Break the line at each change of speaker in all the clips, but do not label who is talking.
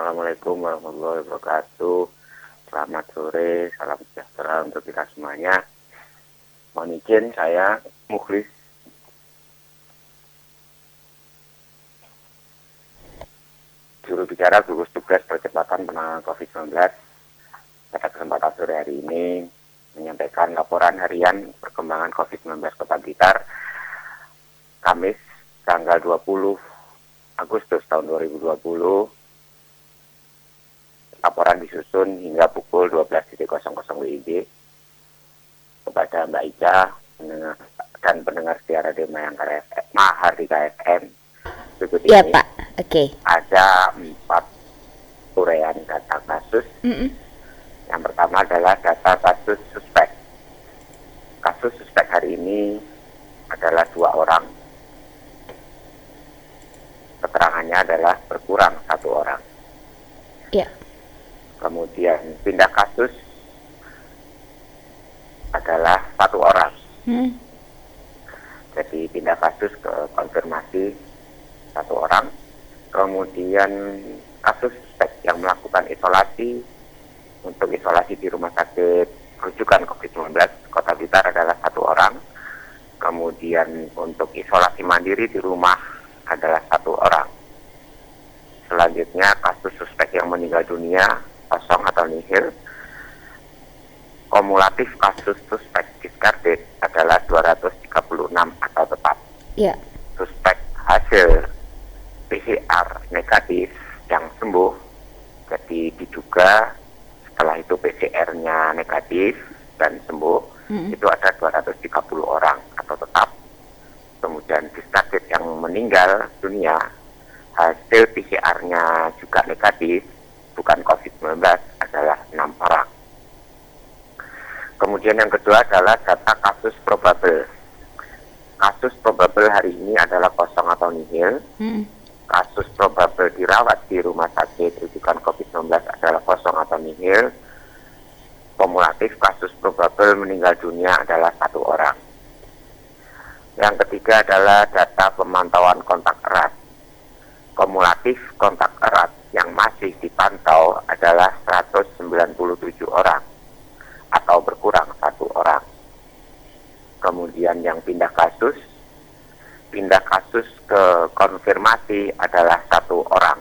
Assalamualaikum warahmatullahi wabarakatuh. Selamat sore, salam sejahtera untuk kita semuanya. Mohon izin saya Mukhlis. Juru bicara gugus tugas percepatan penanganan COVID-19. Pada kesempatan sore hari ini menyampaikan laporan harian perkembangan COVID-19 Kota Blitar Kamis tanggal 20 Agustus tahun 2020. Laporan disusun hingga pukul 12.00 WIB kepada Mbak Ica dan pendengar setia Radio Mahardika FM. Berikut
Ya
ini
Pak, oke.
ada 4 uraian data kasus. Yang pertama adalah data kasus suspek. Kasus suspek hari ini adalah 2 orang. Keterangannya adalah berkurang 1 orang.
Ya.
Kemudian pindah kasus adalah 1 orang. Jadi pindah kasus ke konfirmasi 1 orang. Kemudian kasus suspek yang melakukan isolasi untuk isolasi di rumah sakit rujukan COVID-19 Kota Blitar adalah 1 orang. Kemudian untuk isolasi mandiri di rumah adalah 1 orang. Selanjutnya kasus suspek yang meninggal dunia kosong atau nihil. Kumulatif kasus suspek discarded adalah 236 atau tetap.
Ya.
Suspek hasil PCR negatif yang sembuh, jadi diduga setelah itu PCR-nya negatif dan sembuh, itu ada 230 orang atau tetap. Kemudian discarded yang meninggal dunia, hasil PCR-nya juga negatif, bukan COVID-19, adalah 6 orang. Kemudian yang kedua adalah data kasus probable. Kasus probable hari ini adalah kosong atau nihil. Kasus probable dirawat di rumah sakit rujukan COVID-19 adalah kosong atau nihil. Kumulatif kasus probable meninggal dunia adalah 1 orang. Yang ketiga adalah data pemantauan kontak erat. Kumulatif kontak erat yang masih dipantau adalah 197 orang atau berkurang 1 orang. Kemudian yang pindah kasus ke konfirmasi adalah 1 orang.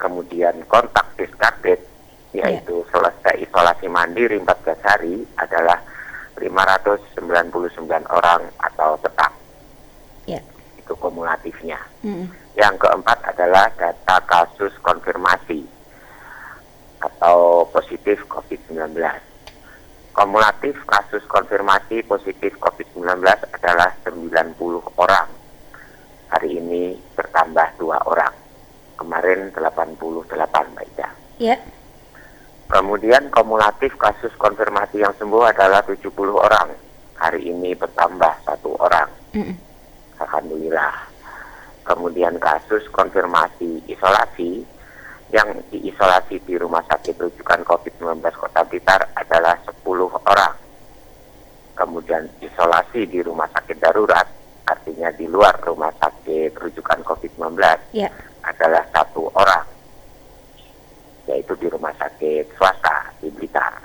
Kemudian kontak discarded, yaitu selesai isolasi mandiri 14 hari adalah 599 orang atau tetap. Itu kumulatifnya. Yang keempat adalah data kasus konfirmasi atau positif COVID-19. Kumulatif kasus konfirmasi positif COVID-19 adalah 90 orang. Hari ini bertambah 2 orang. Kemarin 88, Mbak Ida.
Ya.
Kemudian kumulatif kasus konfirmasi yang sembuh adalah 70 orang. Hari ini bertambah 1 orang. Alhamdulillah. Kemudian kasus konfirmasi isolasi yang diisolasi di rumah sakit rujukan COVID-19 Kota Blitar adalah 10 orang. Kemudian isolasi di rumah sakit darurat, artinya di luar rumah sakit rujukan COVID-19, adalah 1 orang, yaitu di rumah sakit swasta di Blitar.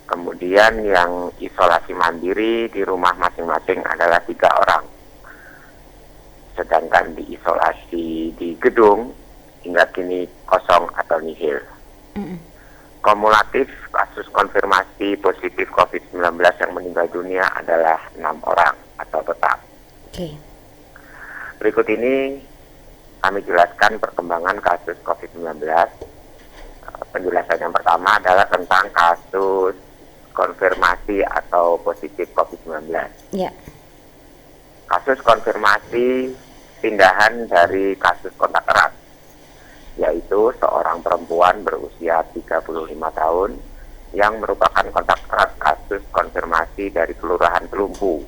Kemudian yang isolasi mandiri di rumah masing-masing adalah 3 orang. Sedangkan diisolasi di gedung hingga kini kosong atau nihil. Kumulatif kasus konfirmasi positif COVID-19 yang meninggal dunia adalah 6 orang atau tetap. Berikut ini kami jelaskan perkembangan kasus COVID-19. Penjelasan yang pertama adalah tentang kasus konfirmasi atau positif COVID-19. Kasus konfirmasi pindahan dari kasus kontak erat, yaitu seorang perempuan berusia 35 tahun yang merupakan kontak erat kasus konfirmasi dari Kelurahan Telumpu,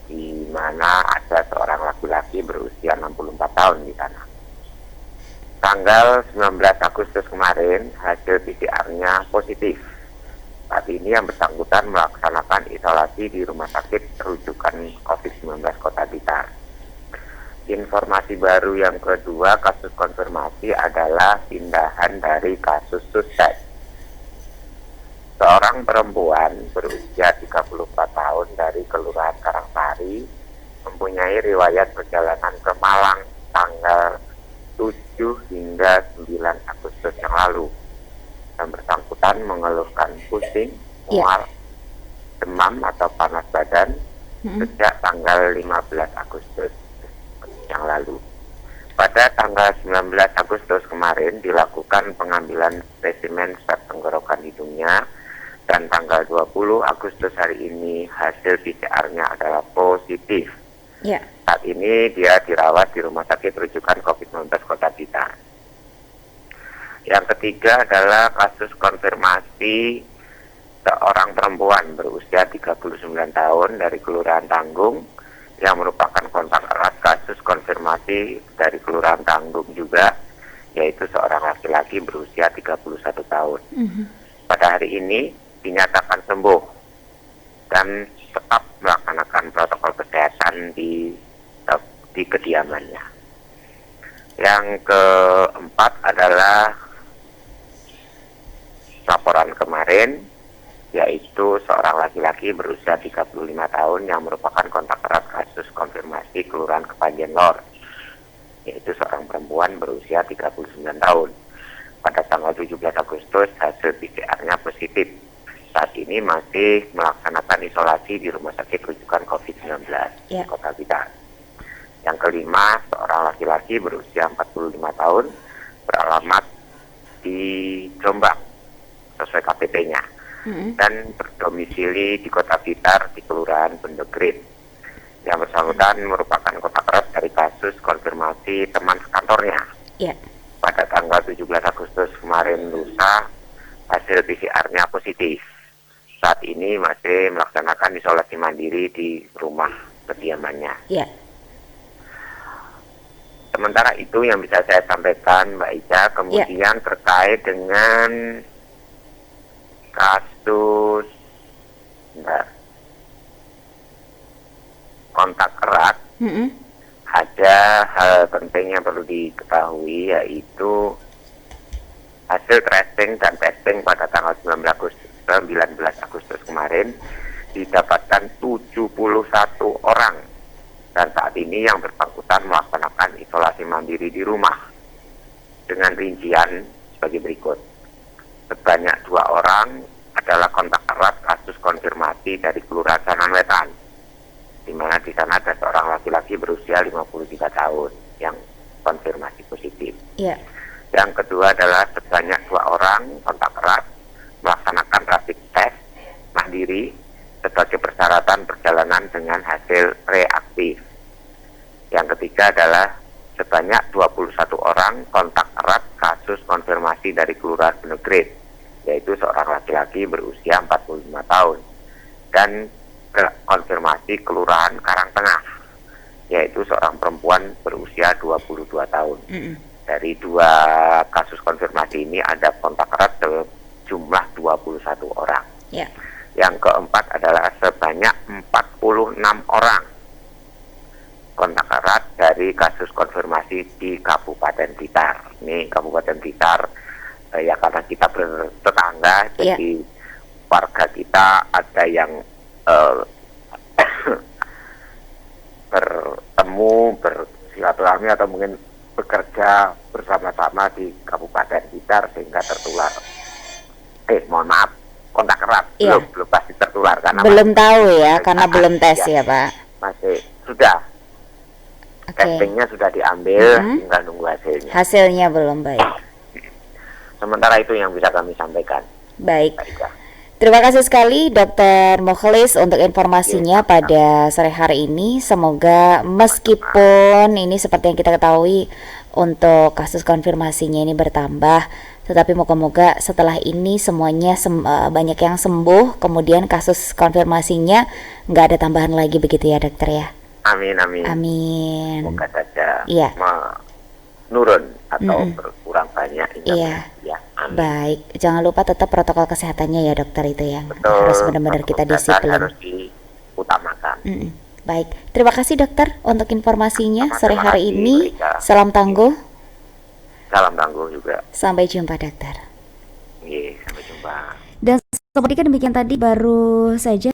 di mana ada seorang laki-laki berusia 64 tahun di sana. Tanggal 19 Agustus kemarin, hasil PCR-nya positif. Saat ini yang bersangkutan melaksanakan isolasi di rumah sakit rujukan COVID-19 Kota Blitar. Informasi baru yang kedua, kasus konfirmasi adalah pindahan dari kasus suspek. Seorang perempuan berusia 34 tahun dari Kelurahan Karangsari mempunyai riwayat perjalanan ke Malang tanggal 7 hingga 9 Agustus yang lalu. Yang bersangkutan mengeluhkan pusing, mual, demam atau panas badan sejak tanggal 15 Agustus yang lalu. Pada tanggal 19 Agustus kemarin dilakukan pengambilan spesimen swab tenggorokan hidungnya, dan tanggal 20 Agustus hari ini hasil PCR-nya adalah positif. Saat ini dia dirawat di Rumah Sakit Rujukan COVID-19 Kota Blitar. Yang ketiga adalah kasus konfirmasi seorang perempuan berusia 39 tahun dari Kelurahan Tanggung yang merupakan kontak erat kasus konfirmasi dari Kelurahan Tanggung juga, yaitu seorang laki-laki berusia 31 tahun. Pada hari ini dinyatakan sembuh dan tetap melaksanakan protokol kesehatan di kediamannya. Yang keempat adalah laporan kemarin, yaitu seorang laki-laki berusia 35 tahun yang merupakan kontak erat kasus konfirmasi Kelurahan Kepanjen Lor, yaitu seorang perempuan berusia 39 tahun. Pada tanggal 17 Agustus hasil PCR-nya positif. Saat ini masih melaksanakan isolasi di Rumah Sakit Rujukan COVID-19 di Kota Blitar. Yang kelima, seorang laki-laki berusia 45 tahun beralamat di Jombang sesuai KTP-nya. Dan berdomisili di Kota Blitar di Kelurahan Bendegrit. Yang bersangkutan merupakan kontak erat dari kasus konfirmasi teman sekantornya. Pada tanggal 17 Agustus kemarin lusa, hasil PCR-nya positif. Saat ini masih melaksanakan isolasi mandiri di rumah kediamannya. Sementara itu yang bisa saya sampaikan, Mbak Ica, kemudian terkait dengan kasus kontak erat, ada hal penting yang perlu diketahui, yaitu hasil tracing dan testing pada tanggal 19 Agustus kemarin didapatkan 71 orang, dan saat ini yang bersangkutan melaksanakan isolasi mandiri di rumah dengan rincian sebagai berikut. Sebanyak 2 orang adalah kontak erat kasus konfirmasi dari Kelurahan Sanan Wetan, di mana di sana ada seorang laki-laki berusia 53 tahun yang konfirmasi positif. Yang kedua adalah sebanyak 2 orang kontak erat melaksanakan rapid test mandiri sebagai persyaratan perjalanan dengan hasil reaktif. Yang ketiga adalah sebanyak 21 orang kontak erat kasus konfirmasi dari Kelurahan Bendegrit, yaitu seorang laki-laki berusia 45 tahun, dan konfirmasi Kelurahan Karangtengah, yaitu seorang perempuan berusia 22 tahun. Dari 2 kasus konfirmasi ini ada kontak erat sejumlah 21 orang. Yang keempat adalah sebanyak 46 orang kontak erat dari kasus konfirmasi di Kabupaten Blitar. Ini Kabupaten Blitar ya karena kita bertetangga, jadi warga kita ada yang bertemu, bersilaturahmi atau mungkin bekerja bersama-sama di Kabupaten Blitar sehingga tertular. Mohon maaf, kontak erat belum pasti tertular karena
belum tahu ya, karena belum tes ya Pak.
Masih sudah. Testingnya sudah diambil, tinggal nunggu hasilnya.
Hasilnya belum baik.
Sementara itu yang bisa kami sampaikan.
Baik. Terima kasih sekali Dr. Mukhlis untuk informasinya pada sore hari ini. Semoga meskipun ini seperti yang kita ketahui untuk kasus konfirmasinya ini bertambah, tetapi moga-moga setelah ini semuanya banyak yang sembuh, kemudian kasus konfirmasinya nggak ada tambahan lagi begitu ya dokter ya.
Amin, amin.
Amin.
Semoga saja menurun atau berkurang banyak.
Ya, amin. Baik, jangan lupa tetap protokol kesehatannya ya dokter itu yang
betul,
harus benar-benar kita disiplin.
Harus diutamakan.
Baik, terima kasih dokter untuk informasinya sore
Terima
hari
kasih,
ini.
Rika.
Salam tangguh.
Salam tangguh juga.
Sampai jumpa dokter.
Iya, sampai jumpa.
Dan seperti demikian tadi baru saja